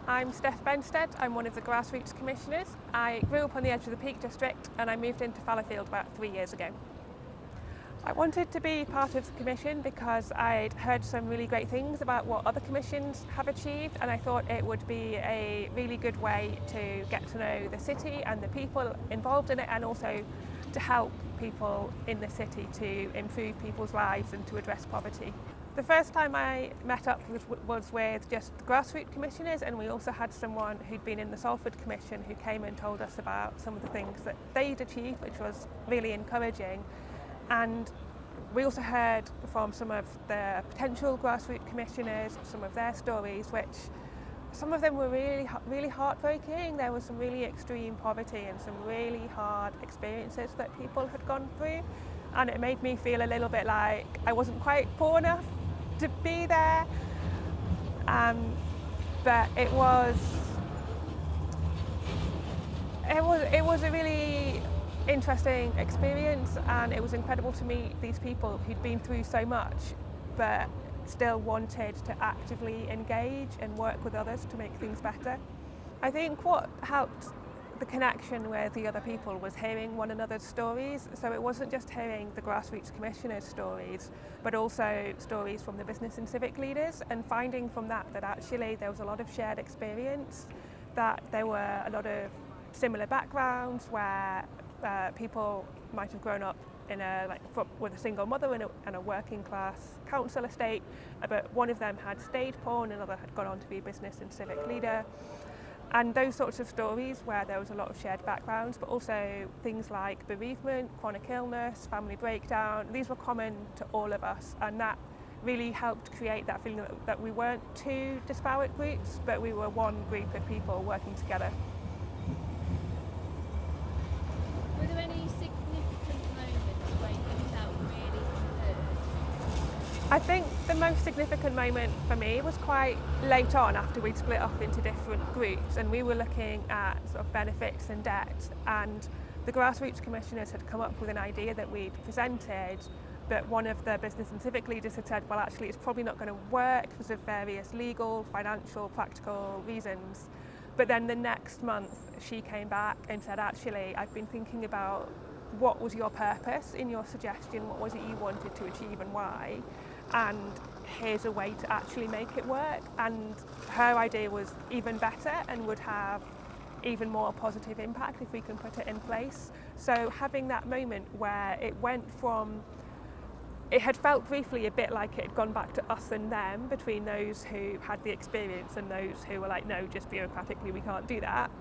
I'm STEF. I'm one of the grassroots commissioners. I grew up on the edge of the Peak District and I moved into Fallowfield about 3 years ago. I wanted to be part of the commission because I'd heard some really great things about what other commissions have achieved, and I thought it would be a really good way to get to know the city and the people involved in it, and also to help people in the city to improve people's lives and to address poverty. The first time I met up was with just the grassroots commissioners, and we also had someone who'd been in the Salford Commission who came and told us about some of the things that they'd achieved, which was really encouraging. And we also heard from some of the potential grassroots commissioners, some of their stories, which some of them were really heartbreaking. There was some really extreme poverty and some really hard experiences that people had gone through. And it made me feel a little bit like I wasn't quite poor enough to be there. But it was a really interesting experience, and it was incredible to meet these people who'd been through so much but still wanted to actively engage and work with others to make things better. I think what helped the connection with the other people was hearing one another's stories. So it wasn't just hearing the grassroots commissioners' stories, but also stories from the business and civic leaders, and finding from that actually there was a lot of shared experience, that there were a lot of similar backgrounds where people might have grown up in with a single mother in a working class council estate, but one of them had stayed poor and another had gone on to be a business and civic leader. And those sorts of stories where there was a lot of shared backgrounds, but also things like bereavement, chronic illness, family breakdown, these were common to all of us, and that really helped create that feeling that we weren't two disparate groups, but we were one group of people working together. Were there any significant moments where you felt really heard? I think the most significant moment for me was quite late on, after we'd split off into different groups and we were looking at sort of benefits and debt, and the grassroots commissioners had come up with an idea that we'd presented, but one of the business and civic leaders had said, well, actually it's probably not going to work because of various legal, financial, practical reasons. But then the next month she came back and said, actually, I've been thinking about what was your purpose in your suggestion, what was it you wanted to achieve and why, and here's a way to actually make it work. And her idea was even better and would have even more positive impact if we can put it in place. So having that moment where it went from, it had felt briefly a bit like it had gone back to us and them, between those who had the experience and those who were like, no, just bureaucratically we can't do that.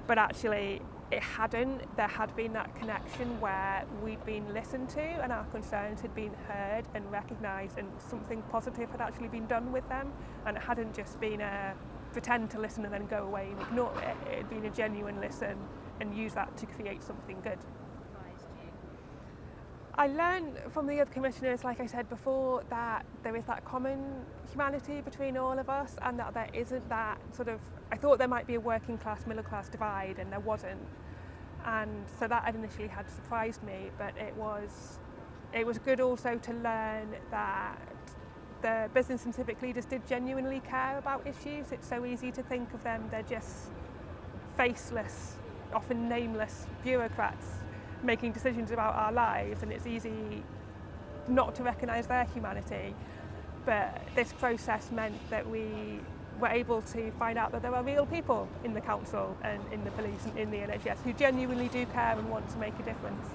But actually it hadn't. There had been that connection where we'd been listened to and our concerns had been heard and recognised, and something positive had actually been done with them, and it hadn't just been a pretend to listen and then go away and ignore it. It had been a genuine listen and use that to create something good. I learned from the other commissioners, like I said before, that there is that common humanity between all of us, and that there isn't that sort of, I thought there might be a working class, middle class divide, and there wasn't. And so that initially had surprised me, but it was good also to learn that the business and civic leaders did genuinely care about issues. It's so easy to think of them, they're just faceless, often nameless bureaucrats making decisions about our lives, and it's easy not to recognise their humanity. But this process meant that we were able to find out that there are real people in the council and in the police and in the NHS who genuinely do care and want to make a difference.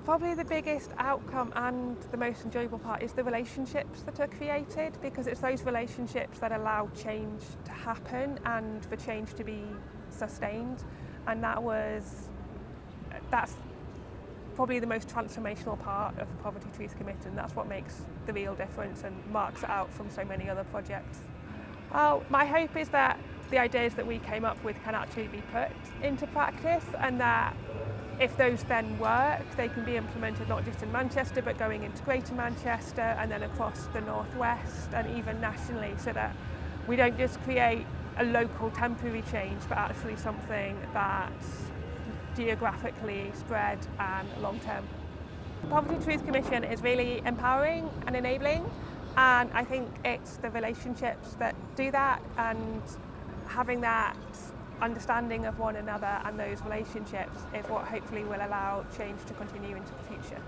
Probably the biggest outcome and the most enjoyable part is the relationships that are created, because it's those relationships that allow change to happen and for change to be sustained. And that's probably the most transformational part of the Poverty Truth Committee, and that's what makes the real difference and marks it out from so many other projects. Well, my hope is that the ideas that we came up with can actually be put into practice, and that if those then work, they can be implemented not just in Manchester, but going into Greater Manchester and then across the Northwest and even nationally, so that we don't just create a local temporary change, but actually something that's geographically spread and long-term. The Poverty Truth Commission is really empowering and enabling, and I think it's the relationships that do that, and having that understanding of one another and those relationships is what hopefully will allow change to continue into the future.